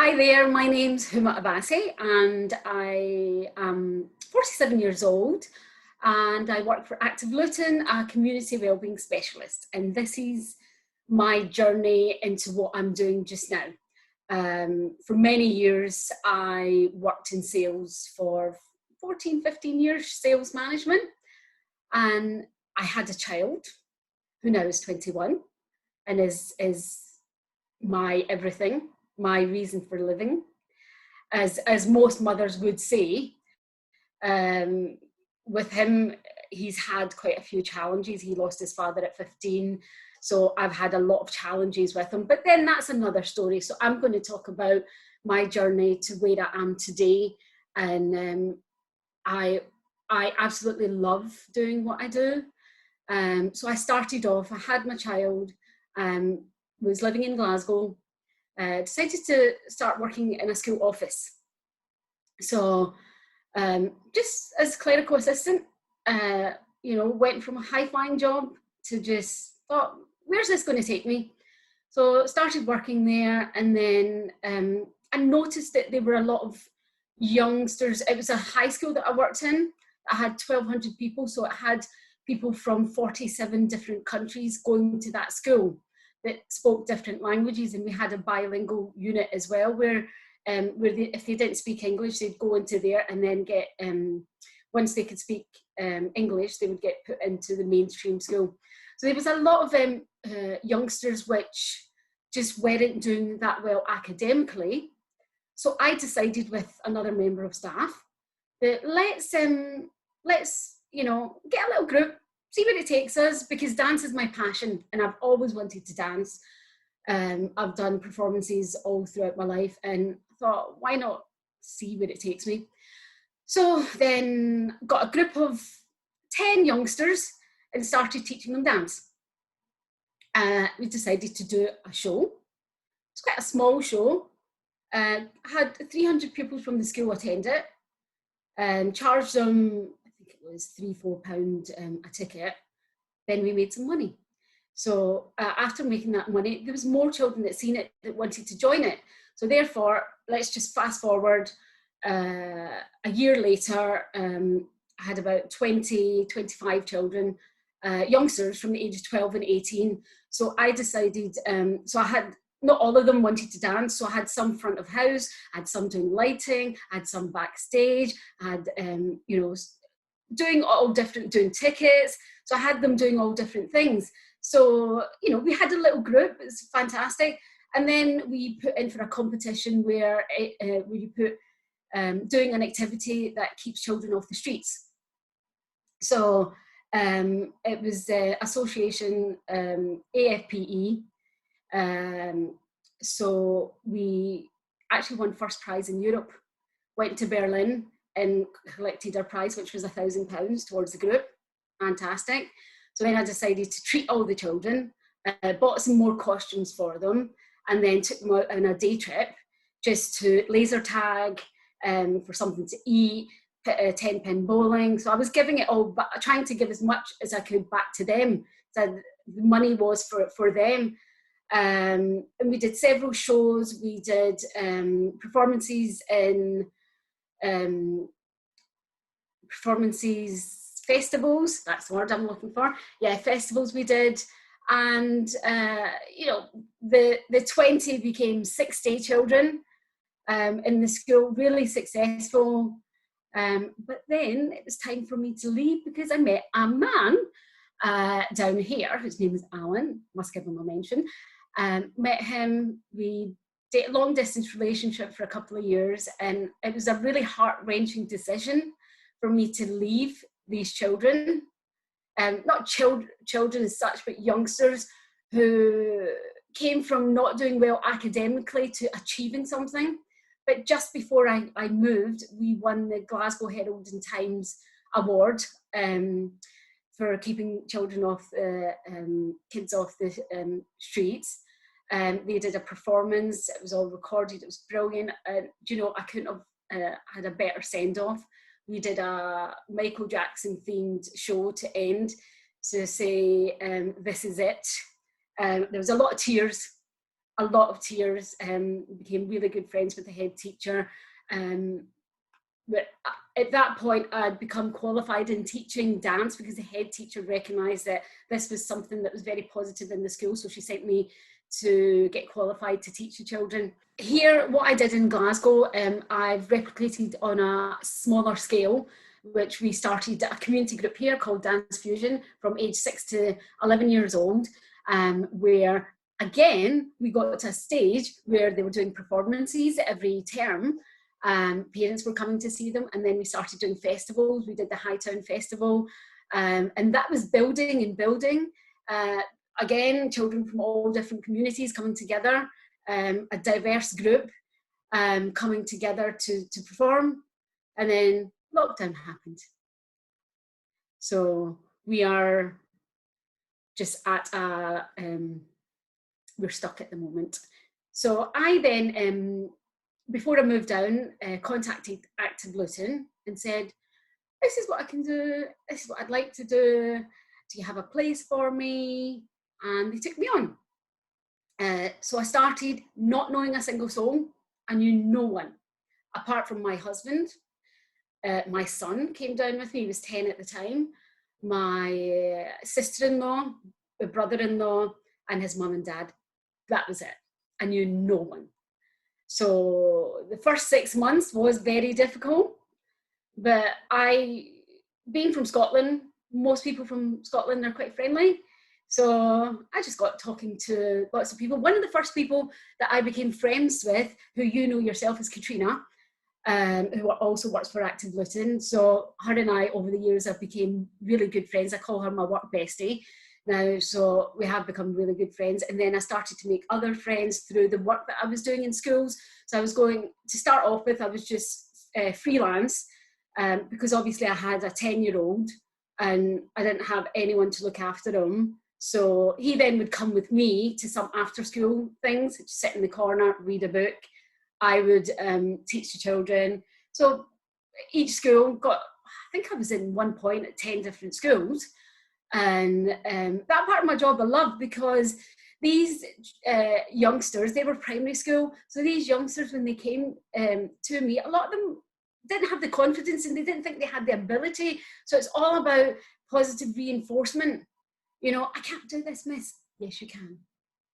Hi there, my name's Huma Abbasi and I am 47 years old and I work for Active Luton, a community wellbeing specialist. And this is my journey into what I'm doing just now. For many years, I worked in sales for 14, 15 years, sales management. And I had a child who now is 21 and is my everything, my reason for living. As most mothers would say, with him, he's had quite a few challenges. He lost his father at 15. So I've had a lot of challenges with him, but then that's another story. So I'm going to talk about my journey to where I am today. And I absolutely love doing what I do. So I started off, I had my child, was living in Glasgow, decided to start working in a school office. So just as clerical assistant, went from a high-flying job to just thought, where's this going to take me? So started working there, and then I noticed that there were a lot of youngsters. It was a high school that I worked in. I had 1,200 people, so it had people from 47 different countries going to that school that spoke different languages, and we had a bilingual unit as well where if they didn't speak English, they'd go into there and then get, once they could speak English, they would get put into the mainstream school. So there was a lot of youngsters which just weren't doing that well academically. So I decided with another member of staff that let's get a little group, see where it takes us, because dance is my passion and I've always wanted to dance. I've done performances all throughout my life and thought, why not see where it takes me? So then got a group of 10 youngsters and started teaching them dance. We decided to do a show. It's quite a small show. Had 300 pupils from the school attend it and charged them, I think it was £3-4 a ticket. Then we made some money. So after making that money, there was more children that seen it that wanted to join it. So therefore, let's just fast forward. A year later, I had about 20, 25 children, youngsters from the age of 12 and 18. So I decided, so I had, not all of them wanted to dance. So I had some front of house, I had some doing lighting, I had some backstage, I had, doing all different, doing tickets. So I had them doing all different things. So, we had a little group, it's fantastic. And then we put in for a competition where we put doing an activity that keeps children off the streets. So it was the association AFPE. So we actually won first prize in Europe, went to Berlin and collected our prize, which was £1,000 towards the group. Fantastic. So then I decided to treat all the children, bought some more costumes for them, and then took them out on a day trip just to laser tag for something to eat, 10-pin bowling. So I was giving it all, but trying to give as much as I could back to them. So the money was for them. And we did several shows. We did performances in festivals, that's the word I'm looking for. Yeah, festivals we did. And, the 20 became 60 children in the school, really successful. But then it was time for me to leave because I met a man down here, whose name is Alan, must give him a mention. Met him, we did a long distance relationship for a couple of years, and it was a really heart-wrenching decision for me to leave these children, not children as such, but youngsters who came from not doing well academically to achieving something. But just before I moved, we won the Glasgow Herald and Times Award for keeping children off kids off the streets. They did a performance, it was all recorded, it was brilliant. I couldn't have had a better send-off. We did a Michael Jackson themed show to end to say, this is it. There was a lot of tears. a lot of tears, became really good friends with the head teacher. But at that point, I'd become qualified in teaching dance because the head teacher recognised that this was something that was very positive in the school. So she sent me to get qualified to teach the children. Here, what I did in Glasgow, I've replicated on a smaller scale, which we started a community group here called Dance Fusion from age 6 to 11 years old, where again, we got to a stage where they were doing performances every term. Parents were coming to see them, and then we started doing festivals. We did the Hightown Festival, and that was building and building. Again, children from all different communities coming together, a diverse group coming together to perform, and then lockdown happened. So we are just at we're stuck at the moment. So I then, before I moved down, contacted Active Luton and said, this is what I can do, this is what I'd like to do, do you have a place for me? And they took me on. So I started not knowing a single soul. I knew no one, apart from my husband. My son came down with me, he was 10 at the time. My sister-in-law, my brother-in-law, and his mum and dad. That was it. I knew no one. So the first 6 months was very difficult, but being from Scotland, most people from Scotland are quite friendly. So I just got talking to lots of people. One of the first people that I became friends with, who you know yourself, is Katrina, who also works for Active Luton. So her and I, over the years, have become really good friends. I call her my work bestie now, so we have become really good friends. And then I started to make other friends through the work that I was doing in schools. So I was going, to start off with, I was just freelance, because obviously I had a 10-year-old and I didn't have anyone to look after him. So he then would come with me to some after school things, just sit in the corner, read a book. I would teach the children. So each school got, I think I was in one point at 10 different schools. And that part of my job I loved, because these youngsters, they were primary school. So these youngsters, when they came to me, a lot of them didn't have the confidence and they didn't think they had the ability. So it's all about positive reinforcement. You know, I can't do this, miss. Yes, you can.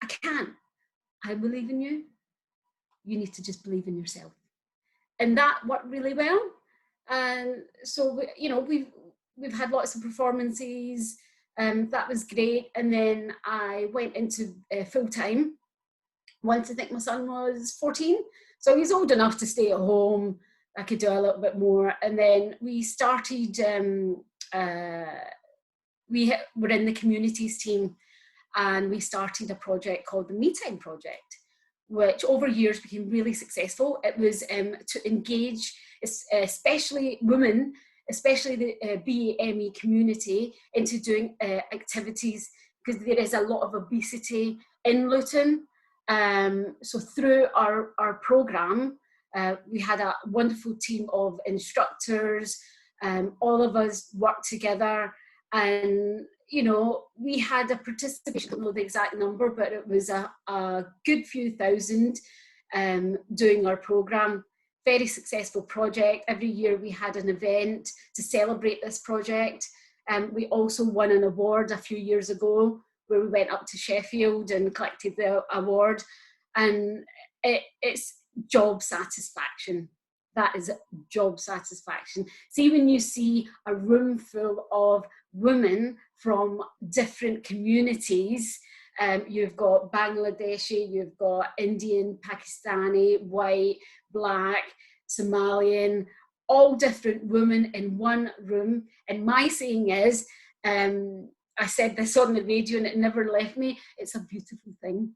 I can. I believe in you. You need to just believe in yourself. And that worked really well. And so, you know, we've had lots of performances. That was great. And then I went into full-time once I think my son was 14. So he was old enough to stay at home. I could do a little bit more. And then we started, we were in the communities team, and we started a project called the Me Time Project, which over years became really successful. It was to engage especially women, especially the BAME community, into doing activities, because there is a lot of obesity in Luton. So through our programme, we had a wonderful team of instructors. All of us worked together, and you know, we had a participation, I don't know the exact number, but it was a good few thousand doing our programme. Very successful project. Every year we had an event to celebrate this project. We also won an award a few years ago, where we went up to Sheffield and collected the award. And it's job satisfaction. That is job satisfaction. See, when you see a room full of women from different communities, you've got Bangladeshi, you've got Indian, Pakistani, white, black, Somalian, all different women in one room. And my saying is, I said this on the radio and it never left me, it's a beautiful thing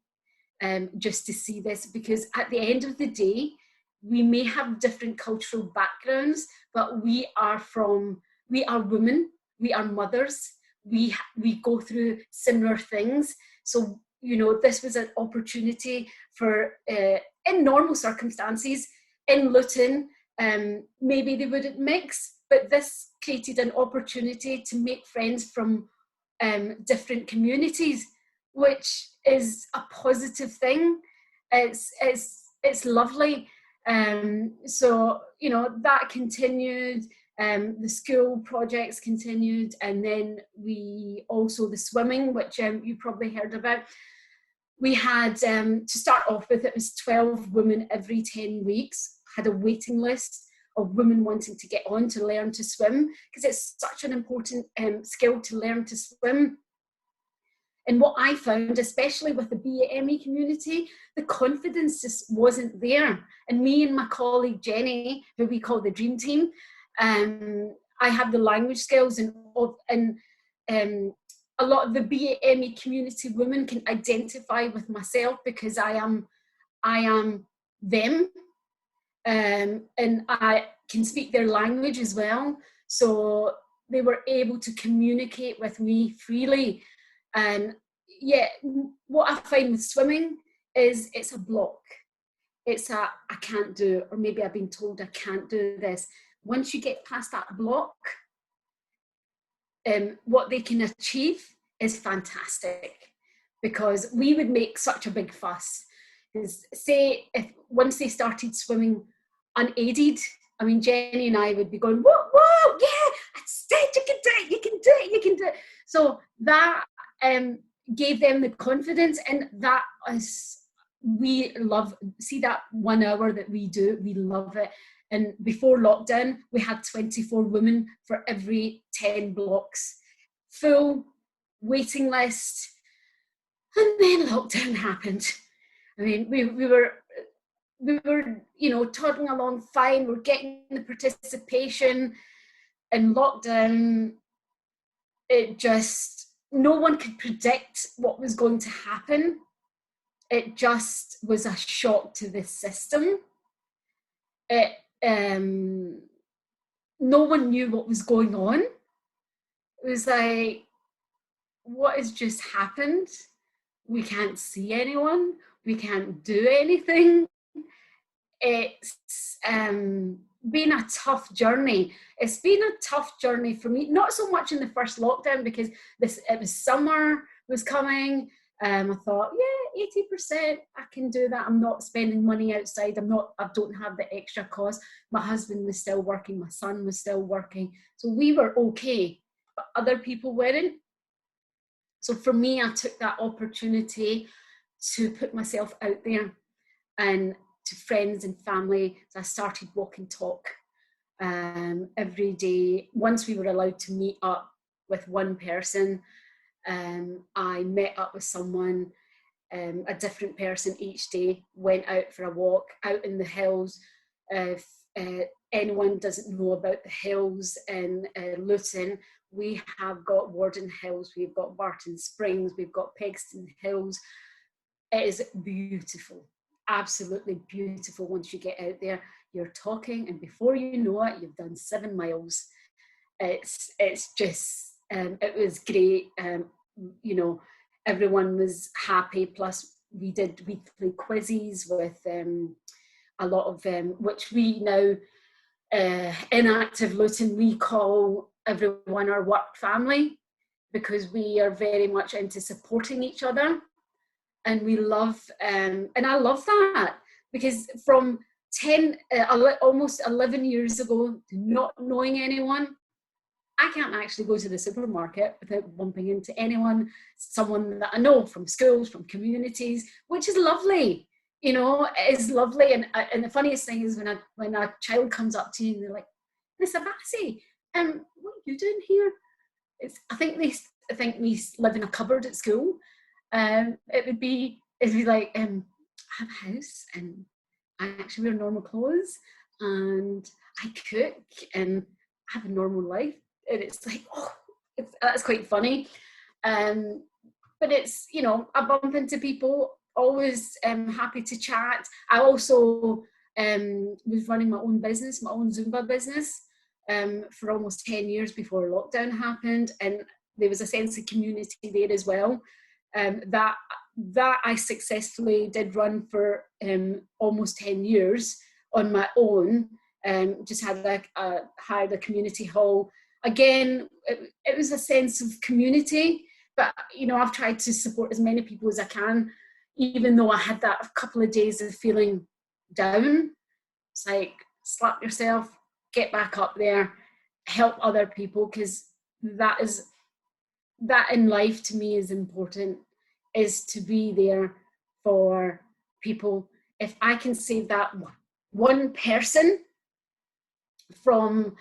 just to see this, because at the end of the day, we may have different cultural backgrounds, but we are women, we are mothers, we go through similar things. So, you know, this was an opportunity for, in normal circumstances, in Luton, maybe they wouldn't mix, but this created an opportunity to make friends from different communities, which is a positive thing. it's lovely. So, you know, that continued. The school projects continued, and then we also the swimming, which you probably heard about. We had, to start off with, it was 12 women every 10 weeks, had a waiting list of women wanting to get on to learn to swim, because it's such an important skill to learn to swim. And what I found, especially with the BAME community, the confidence just wasn't there. And me and my colleague Jenny, who we call the Dream Team, I have the language skills, and a lot of the BAME community women can identify with myself, because I am them, and I can speak their language as well. So they were able to communicate with me freely. And yeah, what I find with swimming is it's a block. It's a, I can't do it, or maybe I've been told I can't do this. Once you get past that block, what they can achieve is fantastic, because we would make such a big fuss. Because say if once they started swimming unaided, I mean, Jenny and I would be going, whoa, whoa, yeah, that's it, you can do it, you can do it, you can do it. So that gave them the confidence, and that is, we love, see that 1 hour that we do, we love it. And before lockdown, we had 24 women for every 10 blocks, full waiting list. And then lockdown happened. I mean, we were, you know, toddling along fine. We're getting the participation. And lockdown, it just, no one could predict what was going to happen. It just was a shock to the system. It, no one knew what was going on. It was like, what has just happened? We can't see anyone. We can't do anything. It's been a tough journey. It's been a tough journey for me, not so much in the first lockdown, because it was summer was coming. I thought, yeah, 80%, I can do that. I'm not spending money outside. I don't have the extra cost. My husband was still working. My son was still working. So we were okay, but other people weren't. So for me, I took that opportunity to put myself out there and to friends and family. So I started walk and talk every day. Once we were allowed to meet up with one person, I met up with someone, a different person each day, went out for a walk out in the hills. If anyone doesn't know about the hills in Luton, we have got Warden Hills, we've got Barton Springs, we've got Pegston Hills. It is beautiful, absolutely beautiful. Once you get out there, you're talking, and before you know it, you've done 7 miles. It's just, it was great. You know, everyone was happy. Plus, we did weekly quizzes with a lot of which we now in Active Luton, we call everyone our work family, because we are very much into supporting each other, and we love and I love that, because from almost 11 years ago, not knowing anyone, I can't actually go to the supermarket without bumping into anyone, someone that I know from schools, from communities, which is lovely. You know, it is lovely. And the funniest thing is when a child comes up to you and they're like, Miss Abbasi, what are you doing here? I think they think we live in a cupboard at school. It'd be like, I have a house, and I actually wear normal clothes, and I cook, and I have a normal life. And it's like, oh, that's quite funny. But it's, you know, I bump into people, always happy to chat. I also was running my own business, my own Zumba business, for almost 10 years before lockdown happened. And there was a sense of community there as well. That I successfully did run for almost 10 years on my own. Just hired a community hall. Again, it was a sense of community, but, you know, I've tried to support as many people as I can. even though I had that a couple of days of feeling down, it's like, slap yourself, get back up there, help other people, because that in life to me is important, is to be there for people. If I can save that one person from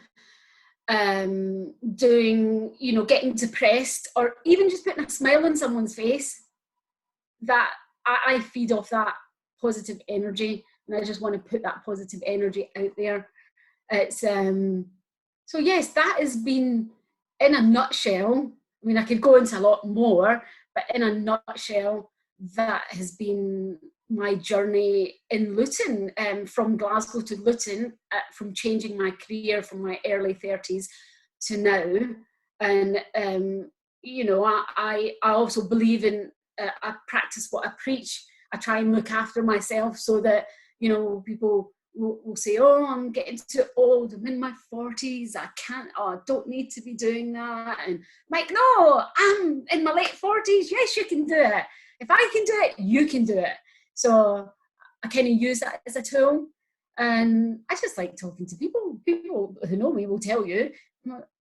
doing, you know, getting depressed, or even just putting a smile on someone's face, that I feed off that positive energy, and I just want to put that positive energy out there. It's so yes, that has been, in a nutshell, I mean, I could go into a lot more, but in a nutshell, that has been my journey in Luton, from Glasgow to Luton, from changing my career from my early 30s to now. And, you know, I also believe in, I practice what I preach. I try and look after myself, so that, you know, people will say, oh, I'm getting too old, I'm in my 40s, I can't, oh, I don't need to be doing that. And I'm like, no, I'm in my late 40s, yes, you can do it. If I can do it, you can do it. So I kind of use that as a tool. And I just like talking to people. People who know me will tell you,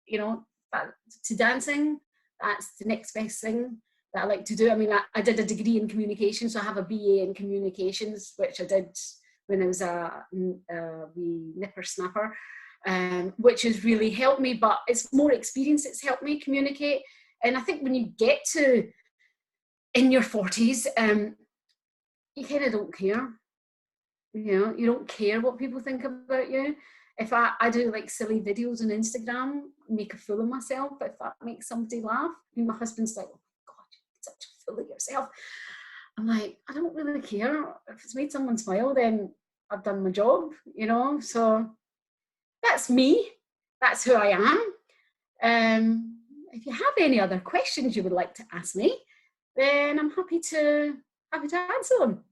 you know, that to dancing, that's the next best thing that I like to do. I mean, I did a degree in communication, so I have a BA in communications, which I did when I was a wee nipper snapper, which has really helped me, but it's more experience that's helped me communicate. And I think when you get to in your 40s, you kind of don't care. You know, you don't care what people think about you. If I do like silly videos on Instagram, make a fool of myself, if that makes somebody laugh. I mean, my husband's like, oh God, you're such a fool of yourself. I'm like, I don't really care. If it's made someone smile, then I've done my job, you know. So that's me. That's who I am. If you have any other questions you would like to ask me, then I'm happy to answer them.